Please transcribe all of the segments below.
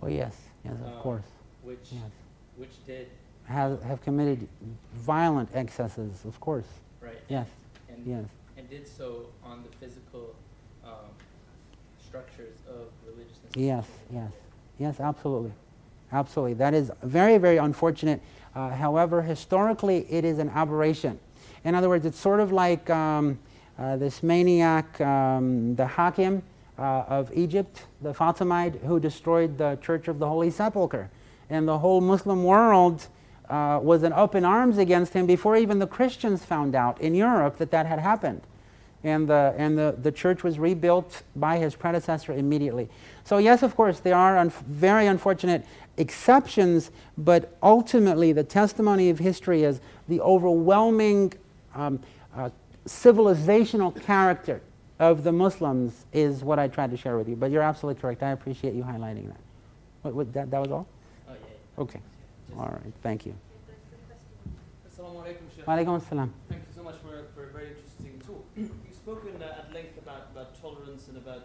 Oh yes, yes, of course. Which did have committed violent excesses, of course. Right. Yes. And yes. And did so on the physical structures of religiousness. Yes. Yes. Yes. Absolutely. Absolutely. That is very, very unfortunate. However, historically, it is an aberration. In other words, it's sort of like this maniac, the Hakim of Egypt, the Fatimide, who destroyed the Church of the Holy Sepulchre. And the whole Muslim world was up in arms against him before even the Christians found out in Europe that had happened. And the church was rebuilt by his predecessor immediately. So yes, of course, there are very unfortunate exceptions, but ultimately the testimony of history is the overwhelming civilizational character of the Muslims is what I tried to share with you. But you're absolutely correct. I appreciate you highlighting that. That was all? Oh, yeah. Okay. All right. Thank you. Assalamu alaikum, Shaykh. Walaikum assalam. Thank you so much for a very interesting talk. You've spoken at length about tolerance and about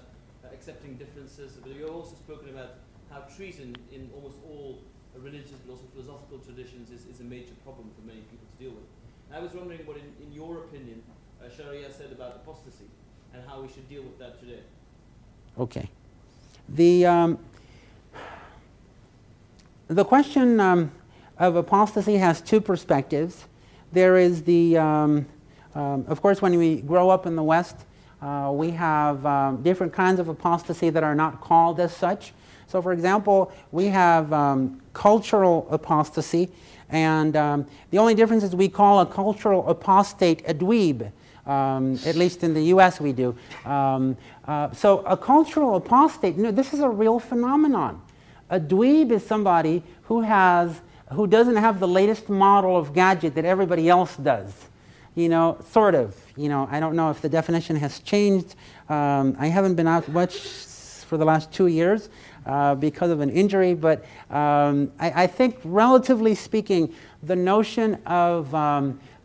accepting differences, but you've also spoken about how treason in almost all religious but also philosophical traditions is a major problem for many people to deal with. And I was wondering what, in your opinion, Sharia said about apostasy and how we should deal with that today. Okay. The question of apostasy has two perspectives. There is of course, when we grow up in the West, we have different kinds of apostasy that are not called as such. So, for example, we have cultural apostasy, and the only difference is we call a cultural apostate a dweeb. At least in the U.S. we do. So a cultural apostate, this is a real phenomenon. A dweeb is somebody who doesn't have the latest model of gadget that everybody else does. Sort of. I don't know if the definition has changed. I haven't been out much for the last 2 years because of an injury, but I think, relatively speaking, the notion of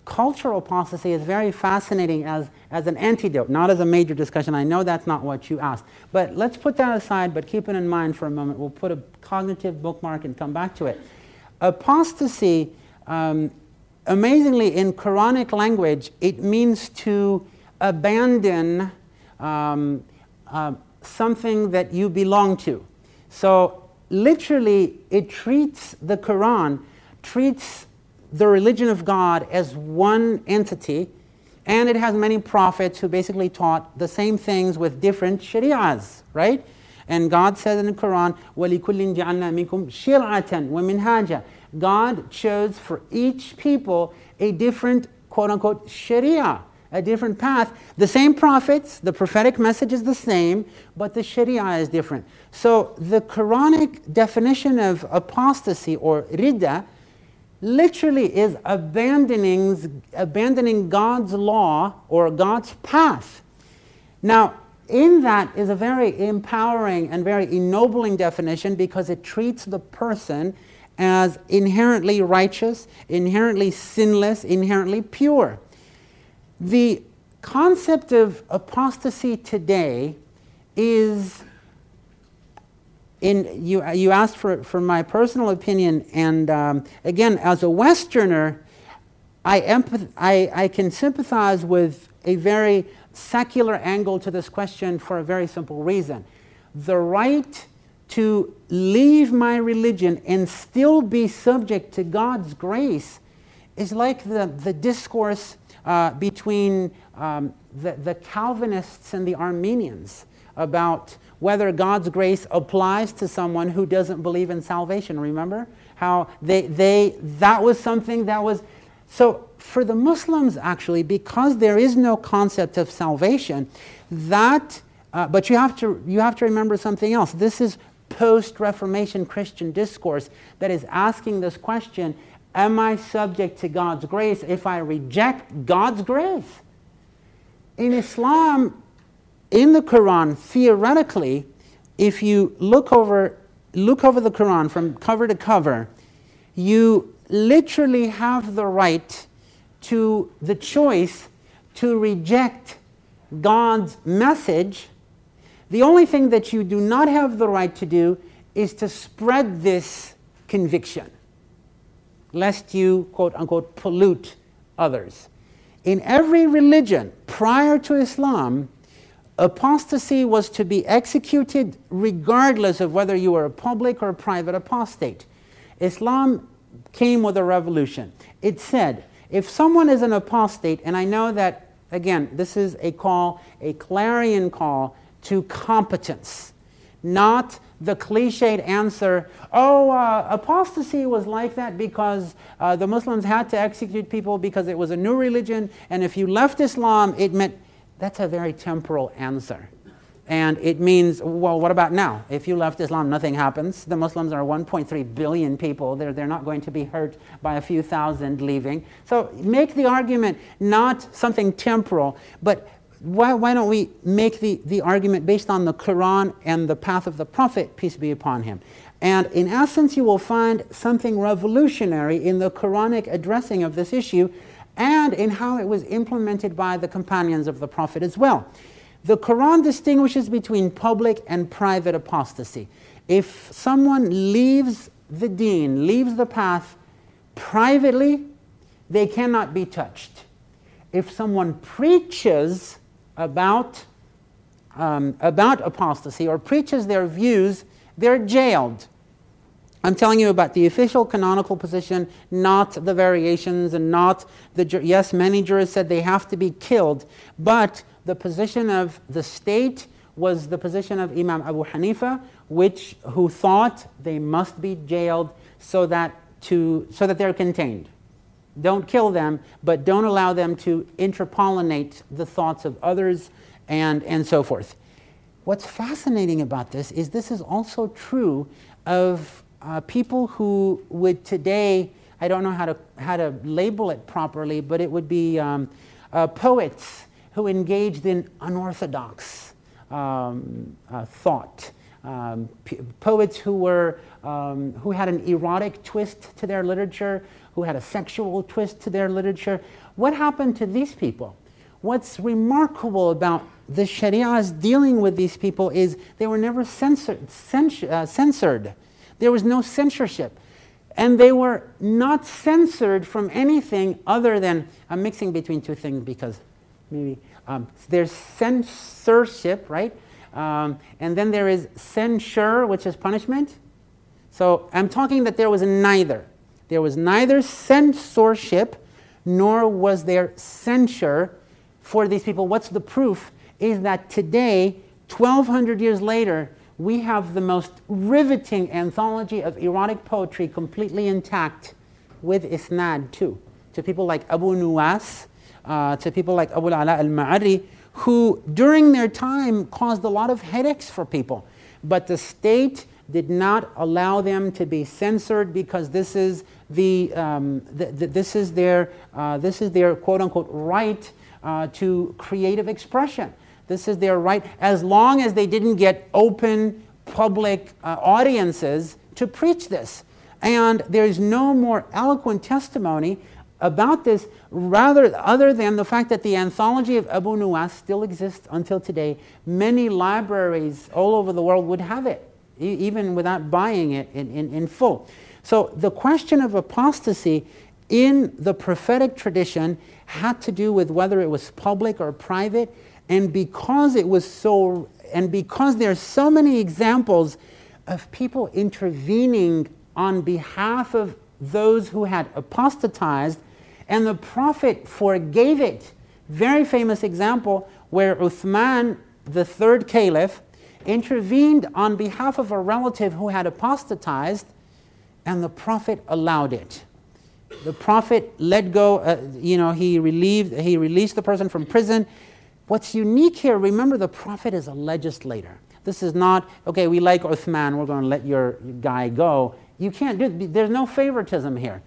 cultural apostasy is very fascinating as an antidote, not as a major discussion. I know that's not what you asked. But let's put that aside, but keep it in mind for a moment. We'll put a cognitive bookmark and come back to it. Apostasy, amazingly, in Quranic language, it means to abandon something that you belong to. So literally, the Quran treats the religion of God as one entity, and it has many prophets who basically taught the same things with different shariahs, right? And God says in the Quran, وَلِكُلٍّ جَعَلْنَا مِنْكُمْ شِرْعَةً وَمِنْهَاجًا. God chose for each people a different, quote-unquote, sharia, a different path. The same prophets, the prophetic message is the same, but the sharia is different. So the Quranic definition of apostasy, or ridda, literally is abandoning God's law or God's path. Now, in that is a very empowering and very ennobling definition, because it treats the person as inherently righteous, inherently sinless, inherently pure. The concept of apostasy today is, you asked for my personal opinion, and again, as a Westerner, I can sympathize with a very secular angle to this question for a very simple reason. The right to leave my religion and still be subject to God's grace is like the discourse between the Calvinists and the Armenians about whether God's grace applies to someone who doesn't believe in salvation. Remember how that was something that was... So for the Muslims, actually, because there is no concept of salvation, but you have to remember something else. This is post-Reformation Christian discourse that is asking this question: am I subject to God's grace if I reject God's grace? In Islam, in the Quran, theoretically, if you look over the Quran from cover to cover, you literally have the right to the choice to reject God's message. The only thing that you do not have the right to do is to spread this conviction, lest you, quote unquote, pollute others. In every religion prior to Islam, apostasy was to be executed regardless of whether you were a public or a private apostate. Islam came with a revolution. It said, if someone is an apostate, and I know that, again, this is a call, a clarion call to competence, not the cliched answer, apostasy was like that because the Muslims had to execute people because it was a new religion, and if you left Islam, it meant... That's a very temporal answer. And it means, well, what about now? If you left Islam, nothing happens. The Muslims are 1.3 billion people. They're not going to be hurt by a few thousand leaving. So make the argument not something temporal, but why don't we make the argument based on the Quran and the path of the Prophet, peace be upon him. And in essence, you will find something revolutionary in the Quranic addressing of this issue, and in how it was implemented by the companions of the Prophet as well. The Quran distinguishes between public and private apostasy. If someone leaves the deen, leaves the path privately, they cannot be touched. If someone preaches about apostasy or preaches their views, they're jailed. I'm telling you about the official canonical position, not the variations and not the... Yes, many jurists said they have to be killed, but the position of the state was the position of Imam Abu Hanifa, who thought they must be jailed so that they're contained. Don't kill them, but don't allow them to interpollinate the thoughts of others and so forth. What's fascinating about this is also true of people who would today, I don't know how to label it properly, but it would be poets who engaged in unorthodox thought. Poets who had an erotic twist to their literature, who had a sexual twist to their literature. What happened to these people? What's remarkable about the Shariah's dealing with these people is they were never censored. There was no censorship. And they were not censored from anything other than... I'm mixing between two things because maybe... there's censorship, right? And then there is censure, which is punishment. So I'm talking that there was neither. There was neither censorship nor was there censure for these people. What's the proof? Is that today, 1,200 years later, we have the most riveting anthology of erotic poetry completely intact with isnad too. To people like Abu Nuwas, to people like Abu al-Ala al-Ma'ari, who during their time caused a lot of headaches for people. But the state did not allow them to be censored because this is this is their quote-unquote right to creative expression. This is their right, as long as they didn't get open public audiences to preach this. And there's no more eloquent testimony about this, other than the fact that the anthology of Abu Nuwas still exists until today. Many libraries all over the world would have it, even without buying it in full. So the question of apostasy in the prophetic tradition had to do with whether it was public or private. And because it was so, and because there are so many examples of people intervening on behalf of those who had apostatized, and the Prophet forgave it. Very famous example where Uthman, the third caliph, intervened on behalf of a relative who had apostatized, and the Prophet allowed it. The Prophet let go, he released the person from prison. What's unique here, remember, the Prophet is a legislator. This is not, okay, we like Uthman, we're going to let your guy go. You can't do it. There's no favoritism here.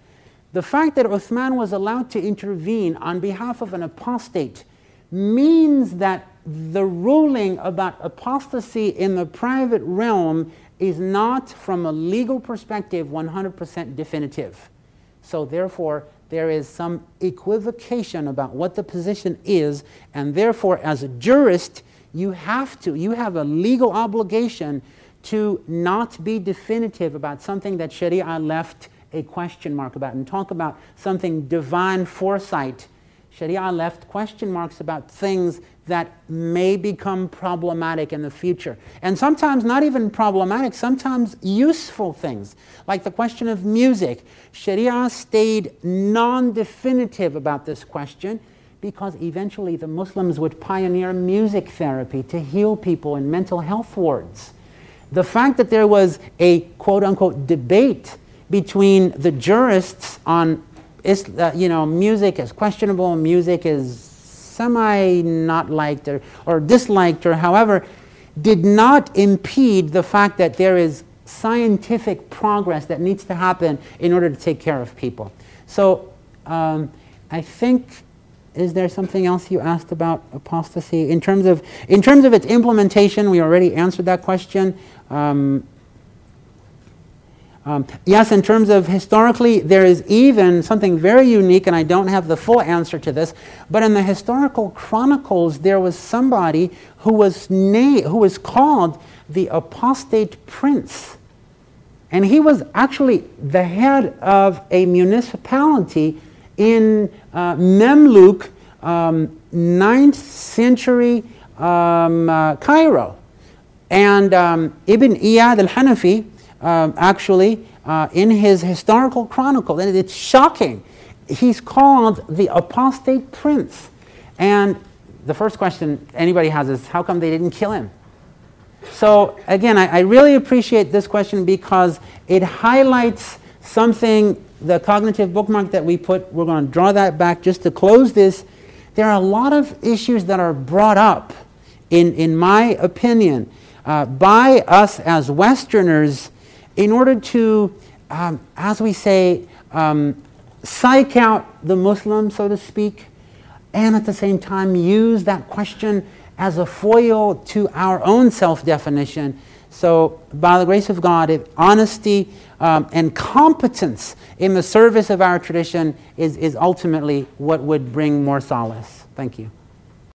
The fact that Uthman was allowed to intervene on behalf of an apostate means that the ruling about apostasy in the private realm is not, from a legal perspective, 100% definitive. So therefore, there is some equivocation about what the position is, and therefore, as a jurist, you have a legal obligation to not be definitive about something that Sharia left a question mark about, and talk about something divine foresight. Sharia left question marks about things that may become problematic in the future. And sometimes not even problematic, sometimes useful things. Like the question of music. Sharia stayed non-definitive about this question because eventually the Muslims would pioneer music therapy to heal people in mental health wards. The fact that there was a quote-unquote debate between the jurists on music is questionable, music is semi-not liked or disliked or however, did not impede the fact that there is scientific progress that needs to happen in order to take care of people. So I think, is there something else you asked about apostasy? In terms of its implementation, we already answered that question. Yes, in terms of historically, there is even something very unique, and I don't have the full answer to this, but in the historical chronicles, there was somebody who was called the apostate prince. And he was actually the head of a municipality in Memluk, 9th century Cairo. And Ibn Iyad al-Hanafi, actually, in his historical chronicle, and it's shocking, he's called the apostate prince. And the first question anybody has is, how come they didn't kill him? So again, I really appreciate this question because it highlights something, the cognitive bookmark that we put, we're going to draw that back just to close this. There are a lot of issues that are brought up, in my opinion, by us as Westerners in order to, as we say, psych out the Muslim, so to speak, and at the same time use that question as a foil to our own self-definition. So, by the grace of God, honesty and competence in the service of our tradition is ultimately what would bring more solace. Thank you.